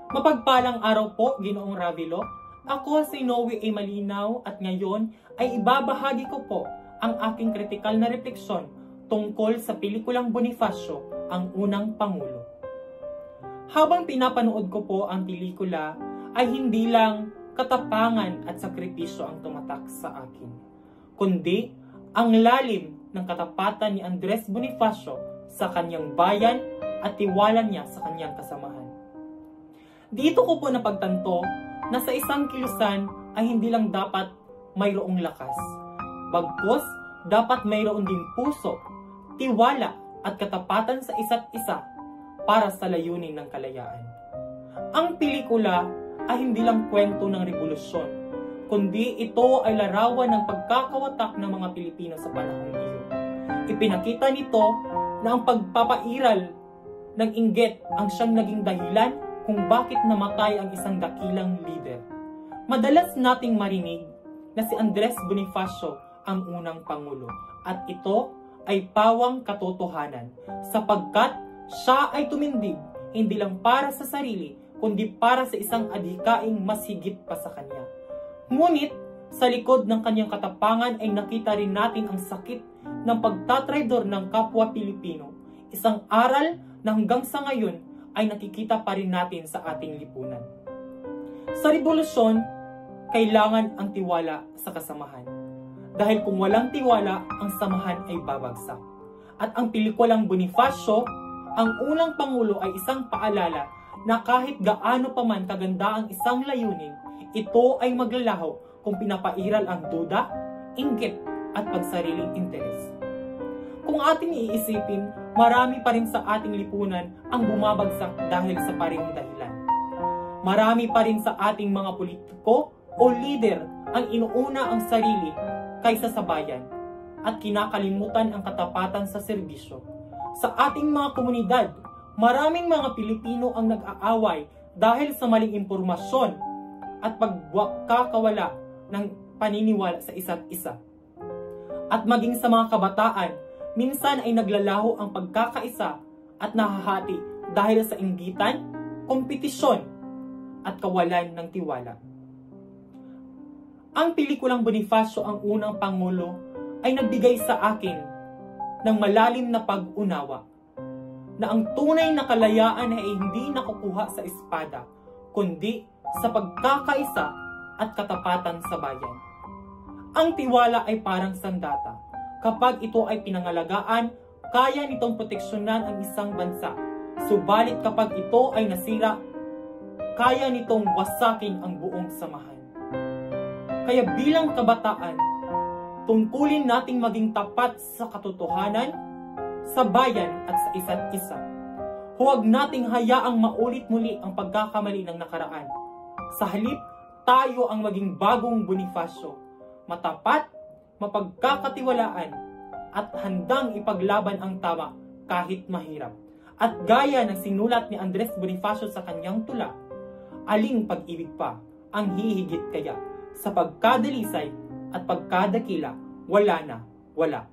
Mapagpalang araw po, Ginoong Ravilo. Ako si Noe A. Malinaw at ngayon ay ibabahagi ko po ang aking kritikal na refleksyon tungkol sa pelikulang Bonifacio, ang unang Pangulo. Habang pinapanood ko po ang pelikula, ay hindi lang katapangan at sakripisyo ang tumatak sa akin, kundi ang lalim ng katapatan ni Andres Bonifacio sa kanyang bayan at tiwala niya sa kanyang kasamahan. Dito ko po napagtanto na sa isang kilusan ay hindi lang dapat mayroong lakas, bagkus dapat mayroon din puso, tiwala at katapatan sa isa't isa para sa layunin ng kalayaan. Ang pelikula ay hindi lang kwento ng revolusyon, kundi ito ay larawan ng pagkakawatak ng mga Pilipino sa panahong iyon. Ipinakita nito na ang pagpapairal ng inggit ang siyang naging dahilan kung bakit namatay ang isang dakilang leader. Madalas nating marinig na si Andres Bonifacio ang unang Pangulo at ito ay pawang katotohanan sapagkat siya ay tumindig hindi lang para sa sarili kundi para sa isang adhikaing mas higit pa sa kanya. Ngunit sa likod ng kanyang katapangan ay nakita rin natin ang sakit ng pagtatraidor ng kapwa Pilipino, isang aral na hanggang sa ngayon ay nakikita pa rin natin sa ating lipunan. Sa revolusyon, kailangan ang tiwala sa kasamahan. Dahil kung walang tiwala, ang samahan ay babagsak. At ang pelikulang Bonifacio, ang unang Pangulo ay isang paalala na kahit gaano pa man kaganda ang isang layunin, ito ay maglalaho kung pinapairal ang duda, inggit at pagsariling interes. Kung ating iisipin, marami pa rin sa ating lipunan ang bumabagsak dahil sa parehong dahilan. Marami pa rin sa ating mga politiko o leader ang inuuna ang sarili kaysa sa bayan at kinakalimutan ang katapatan sa serbisyo. Sa ating mga komunidad, maraming mga Pilipino ang nag-aaway dahil sa maling impormasyon at pagkakawala ng paniniwala sa isa't isa. At maging sa mga kabataan, minsan ay naglalaho ang pagkakaisa at nahahati dahil sa inggitan, kompetisyon, at kawalan ng tiwala. Ang pelikulang Bonifacio, ang unang Pangulo, ay nagbigay sa akin ng malalim na pag-unawa na ang tunay na kalayaan ay hindi nakukuha sa espada, kundi sa pagkakaisa at katapatan sa bayan. Ang tiwala ay parang sandata. Kapag ito ay pinangalagaan, kaya nitong proteksyonan ang isang bansa. Subalit kapag ito ay nasira, kaya nitong wasakin ang buong samahan. Kaya bilang kabataan, tungkulin nating maging tapat sa katotohanan, sa bayan at sa isa't isa. Huwag nating hayaang maulit muli ang pagkakamali ng nakaraan. Sa halip, tayo ang maging bagong Bonifacio, matapat, mapagkakatiwalaan at handang ipaglaban ang tama kahit mahirap. At gaya ng sinulat ni Andres Bonifacio sa kanyang tula, aling pag-ibig pa ang hihigit kaya sa pagkadalisay at pagkadakila, wala na, wala.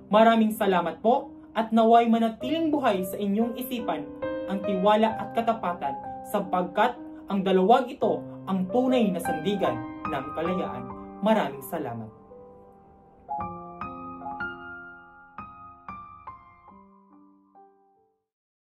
Maraming salamat po at naway manatiling buhay sa inyong isipan ang tiwala at katapatan sapagkat ang dalawang ito ang tunay na sandigan ng kalayaan. Maraming salamat.